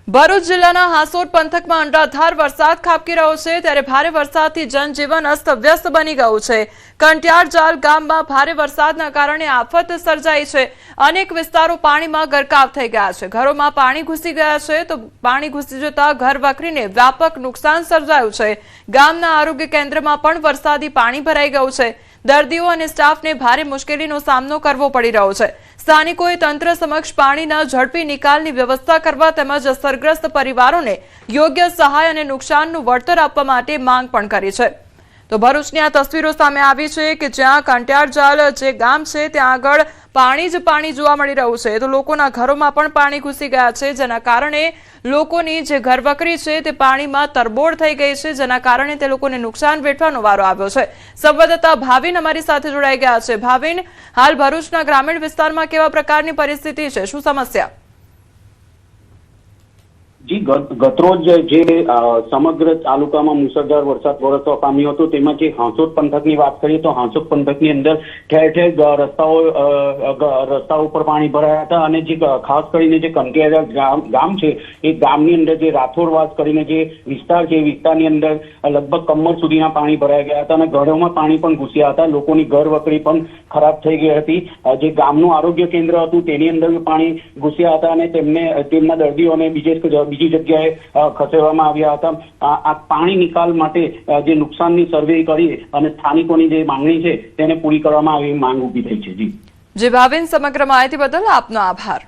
ભરૂચ જિલ્લાના હાંસોટ પંથકમાં અનરાધાર વરસાદ ખાબકી રહ્યો છે ત્યારે ભારે વરસાદથી જનજીવન અસ્તવ્યસ્ત બની ગયું છે। કંટિયાળજાલ ગામમાં ભારે વરસાદના કારણે આફત સર્જાઈ છે। અનેક વિસ્તારો પાણીમાં ગરકાવ થઈ ગયા છે। ઘરોમાં પાણી ઘૂસી ગયા છે તો પાણી ઘૂસી જતા ઘર વખરીને વ્યાપક નુકસાન સર્જાયું છે। ગામના આરોગ્ય કેન્દ્રમાં પણ વરસાદી પાણી ભરાઈ ગયું છે। દર્દીઓ અને સ્ટાફને ભારે મુશ્કેલીનો સામનો કરવો પડી રહ્યો છે। સ્થાનિકોએ તંત્ર સમક્ષ પાણીના ઝડપી નિકાલની વ્યવસ્થા કરવા તેમજ અસરગ્રસ્ત પરિવારોને યોગ્ય સહાય અને નુકસાનનું વળતર આપવા માટે માંગ પણ કરી છે। તો ભરૂચની આ તસવીરો સામે આવી છે કે જ્યાં કંટિયાળજાલ જે ગામ છે ત્યાં આગળ પાણી જ પાણી જોવા મળી રહ્યું છે। તો લોકોના ઘરોમાં પણ પાણી ઘૂસી ગયા છે જેના કારણે લોકોની જે ઘરવકરી છે તે પાણીમાં તરબોળ થઈ ગઈ છે જેના કારણે તે લોકોને નુકસાન વેઠવાનો વારો આવ્યો છે। સંવાદદાતા ભાવિન અમારી સાથે જોડાઈ ગયા છે। ભાવિન, હાલ ભરૂચના ગ્રામીણ વિસ્તારમાં કેવા પ્રકારની પરિસ્થિતિ છે, શું સમસ્યા? જી ગતરોજ જે સમગ્ર તાલુકામાં મુસળધાર વરસાદ વરસવા પામ્યો હતો તેમાં જે હાંસોટ પંથકની વાત કરીએ તો હાંસોટ પંથકની અંદર ઠેર ઠેર રસ્તાઓ પર પાણી ભરાયા હતા અને જે ખાસ કરીને જે કંટિયાળજાલ ગામ છે એ ગામની અંદર જે રાઠોડવાસ કરીને જે વિસ્તાર છે એ વિસ્તારની અંદર લગભગ કમર સુધીના પાણી ભરાઈ ગયા હતા અને ઘરોમાં પાણી પણ ઘૂસ્યા હતા। લોકોની ઘર વકરી પણ ખરાબ થઈ ગઈ હતી। જે ગામનું આરોગ્ય કેન્દ્ર હતું તેની અંદર પાણી ઘૂસ્યા હતા અને તેમના દર્દીઓને બીજી જગ્યાએ ખસેડવામાં આવ્યા હતા। આ પાણી નિકાલ માટે જે નુકસાનની સર્વે કરી અને સ્થાનિકોની જે માંગણી છે તેને પૂરી કરવામાં આવી માંગ ઉભી થઈ છે। જી ભાવિન, સમગ્ર માહિતી બદલ આપનો આભાર।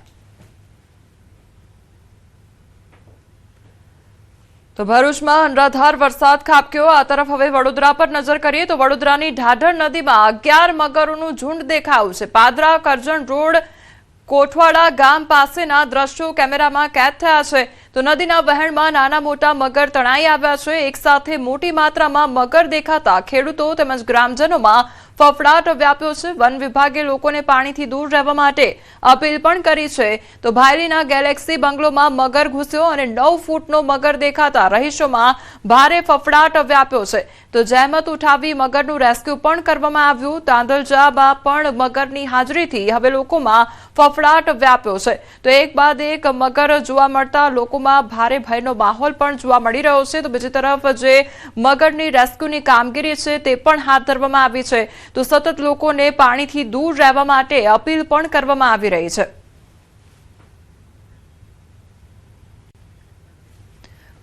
તો ભરૂચમાં અનરાધાર વરસાદ ખાબક્યો। આ તરફ હવે વડોદરા પર નજર કરીએ તો વડોદરાની ઢાઢર નદીમાં 11 મગરોનું ઝુંડ દેખાયું છે। પાદરા કરજણ રોડ કોઠવાડા ગામ પાસેના દ્રશ્યો કેમેરામાં કેદ થયા છે। તો નદીના વહેણમાં નાના મોટા મગર તણાઈ આવ્યા છે। એક સાથે મોટી માત્રામાં મગર દેખાતા ખેડૂતો તેમજ ગ્રામજનોમાં ફફડાટ વ્યાપ્યો છે। વન વિભાગે લોકોને પાણીથી દૂર રહેવા માટે અપીલ પણ કરી છે। તો ભાયલીના ગેલેક્સી બંગલોમાં મગર ઘૂસ્યો અને 9 ફૂટનો મગર દેખાતા રહીશોમાં ભારે ફફડાટ વ્યાપ્યો છે। તો જહેમત ઉઠાવી મગરનું રેસ્ક્યુ પણ કરવામાં આવ્યું। તાંદલજામાં પણ મગરની હાજરીથી હવે લોકોમાં ફફડાટ વ્યાપ્યો છે। તો એક બાદ એક મગર જોવા મળતા લોકોમાં ભારે ભયનો માહોલ પણ જોવા મળી રહ્યો છે। તો બીજી તરફ જે મગરની રેસ્ક્યુની કામગીરી છે તે પણ હાથ ધરવામાં આવી છે। તો સતત લોકોને પાણીથી દૂર રહેવા માટે અપીલ પણ કરવામાં આવી રહી છે।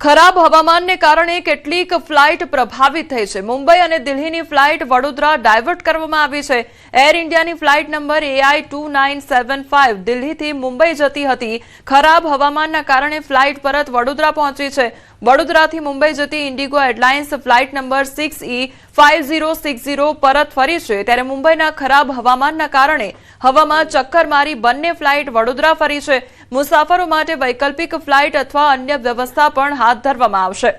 ખરાબ હવામાનને કારણે કેટલીક ફ્લાઇટ પ્રભાવિત થઈ છે। મુંબઈ અને દિલ્હીની ફ્લાઇટ વડોદરા ડાયવર્ટ કરવામાં આવી છે। એર ઇન્ડિયાની ફ્લાઇટ નંબર AI2975 દિલ્હીથી મુંબઈ જતી હતી। ખરાબ હવામાનના કારણે ફ્લાઇટ પરત વડોદરા પહોંચી છે। વડોદરાથી મુંબઈ જતી Indigo airlines flight number 6E5060 પરત ફરી છે। ત્યારે મુંબઈના ખરાબ હવામાનના કારણે હવામાં ચક્કર મારી બંને ફ્લાઇટ વડોદરા ફરી છે। મુસાફરો માટે વૈકલ્પિક ફ્લાઇટ અથવા અન્ય વ્યવસ્થા પણ હાથ ધરવામાં આવશે।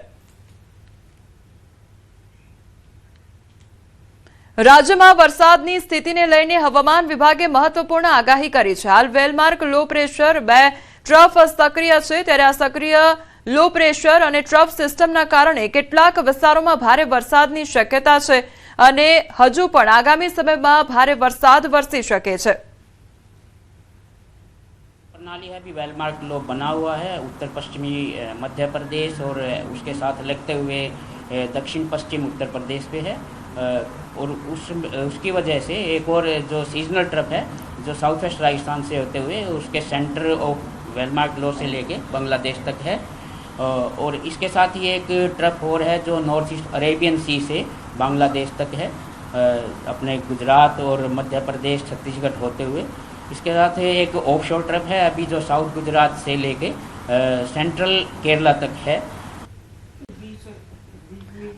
રાજ્યમાં વરસાદની સ્થિતિને લઈને હવામાન વિભાગે મહત્વપૂર્ણ આગાહી કરી છે। હાલ વેલમાર્ક લો પ્રેશર 2 ટ્રફ સક્રિય છે। ત્યારે આ સક્રિય લો પ્રેશર અને ટ્રફ સિસ્ટમના કારણે કેટલાક વિસ્તારોમાં ભારે વરસાદની શક્યતા છે અને હજુ પણ આગામી સમયમાં ભારે વરસાદ વરસી શકે છે। प्रणाली है अभी वेलमार्क लो बना हुआ है उत्तर पश्चिमी मध्य प्रदेश और उसके साथ लगते हुए दक्षिण पश्चिम उत्तर प्रदेश पे है और उसकी वजह से एक और जो सीजनल ट्रफ है जो साउथ वेस्ट राजस्थान से होते हुए उसके सेंटर ऑफ वेलमार्क लो से लेके बांग्लादेश तक है और इसके साथ ही एक ट्रफ और है जो नॉर्थ ईस्ट अरेबियन सी से बांग्लादेश तक है अपने गुजरात और मध्य प्रदेश छत्तीसगढ़ होते हुए। इसके साथ एक ऑफशोर ट्रफ है अभी जो साउथ गुजरात से लेके सेंट्रल केरला तक है।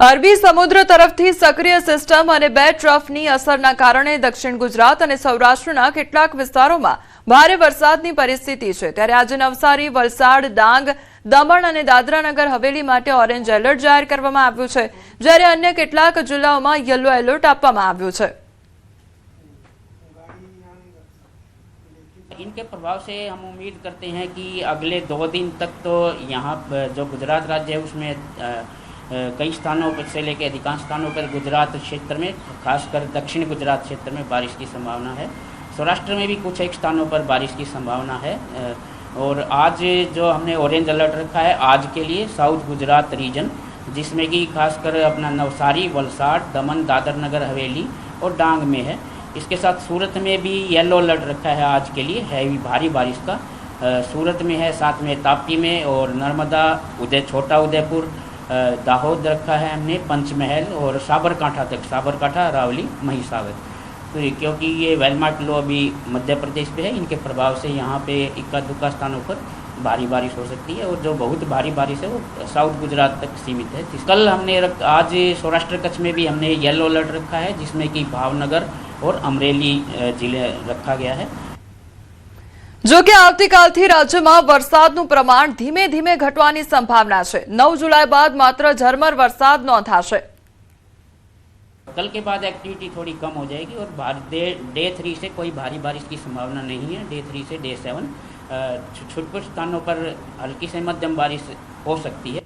અરબી સમુદ્ર તરફથી સક્રિય સિસ્ટમ અને 2 ટ્રફની અસરના કારણે દક્ષિણ ગુજરાત અને સૌરાષ્ટ્રના કેટલાક વિસ્તારોમાં ભારે વરસાદની પરિસ્થિતિ છે। ત્યારે આજે નવસારી, વલસાડ, ડાંગ, દમણ અને દાદરાનગર હવેલી માટે ઓરેન્જ એલર્ટ જાહેર કરવામાં આવ્યું છે જ્યારે અન્ય કેટલાક જિલ્લાઓમાં યલો એલર્ટ આપવામાં આવ્યું છે। इनके प्रभाव से हम उम्मीद करते हैं कि अगले 2 दिन तक तो यहाँ जो गुजरात राज्य है उसमें कई स्थानों पर से लेकर अधिकांश स्थानों पर गुजरात क्षेत्र में खासकर दक्षिण गुजरात क्षेत्र में बारिश की संभावना है। सौराष्ट्र में भी कुछ एक स्थानों पर बारिश की संभावना है और आज जो हमने ऑरेंज अलर्ट रखा है आज के लिए साउथ गुजरात रीजन, जिसमें कि खासकर अपना नवसारी, वलसाड, दमन, दादर नगर हवेली और डांग में है। इसके साथ सूरत में भी येलो अलर्ट रखा है आज के लिए हैवी भारी बारिश का। सूरत में है, साथ में तापी में और नर्मदा, छोटा उदयपुर, दाहोद रखा है हमने, पंचमहल और साबरकांठा तक, साबरकांठा, अरावली, महिसागर। तो क्योंकि ये वेलमार्क लो अभी मध्य प्रदेश पे है, इनके प्रभाव से यहाँ पे इक्का दुक्का स्थानों पर भारी बारिश हो सकती है, और जो बहुत भारी बारिश है वो साउथ गुजरात तक सीमित है। कल हमने आज सौराष्ट्र कच्छ में भी हमने येलो अलर्ट रखा है, जिसमें कि भावनगर और अमरेली जिले रखा गया है। જો કે આવતીકાલથી રાજ્યમાં વરસાદનું પ્રમાણ ધીમે ધીમે ઘટવાની સંભાવના છે। 9 જુલાઈ બાદ માત્ર ઝરમર વરસાદ નોંધાશે। कल के बाद एक्टिविटी थोड़ी कम हो जाएगी और डे 3 से कोई भारी बारिश की संभावना नहीं है। डे 3 से डे 7 छुटपुट स्थानों पर हल्की से मध्यम बारिश हो सकती है।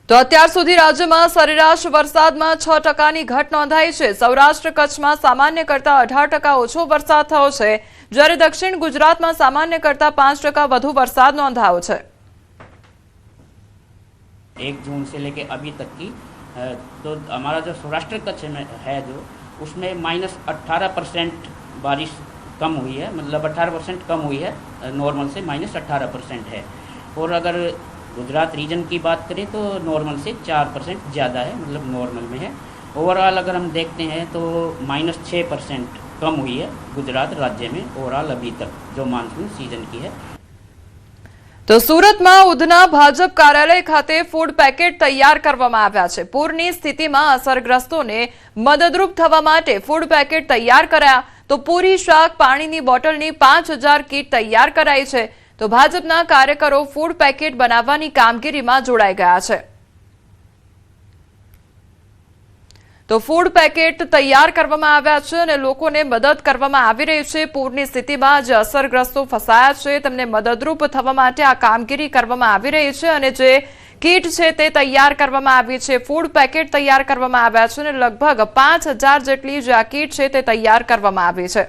तो અત્યાર સુધી રાજ્યમાં સરેરાશ વરસાદમાં 6% ઘટ નોંધાઈ છે। સૌરાષ્ટ્ર કચ્છમાં સામાન્ય કરતા 18% ઓછો વરસાદ થયો છે, જ્યારે દક્ષિણ ગુજરાતમાં સામાન્ય કરતા 5% વધુ વરસાદ નોંધાયો છે। 1 जून से लेके अभी तक की तो हमारा जो सौराष्ट्र कच्छ में है जो उसमें -18% बारिश कम हुई है, मतलब 18% कम हुई है नॉर्मल से, -18% है। और अगर गुजरात रीजन की बात करें तो नॉर्मल से 4% ज़्यादा है, मतलब नॉर्मल में है। ओवरऑल अगर हम देखते हैं तो -6% कम हुई है गुजरात राज्य में ओवरऑल अभी तक जो मानसून सीजन की है। तो सूरतમાં ઉધના ભાજપ કાર્યાલય ખાતે ફૂડ પેકેટ તૈયાર કરવામાં આવ્યા છે। પૂરની સ્થિતિમાં અસરગ્રસ્તોને મદદરૂપ થવા માટે ફૂડ પેકેટ તૈયાર કરાયા। તો પૂરી, શાક, પાણીની બોટલની 5000 કીટ તૈયાર કરાઈ છે। તો ભાજપના કાર્યકરો ફૂડ પેકેટ બનાવવાની કામગીરીમાં જોડાઈ ગયા છે। તો ફૂડ પેકેટ તૈયાર કરવામાં આવ્યા છે અને લોકોને મદદ કરવામાં આવી રહી છે। પૂરની સ્થિતિમાં જે અસરગ્રસ્તો ફસાયા છે તેમને મદદરૂપ થવા માટે આ કામગીરી કરવામાં આવી રહી છે અને જે કીટ છે તે તૈયાર કરવામાં આવી છે, ફૂડ પેકેટ તૈયાર કરવામાં આવ્યા છે અને લગભગ 5000 જેટલી જે આ કીટ છે તે તૈયાર કરવામાં આવી છે।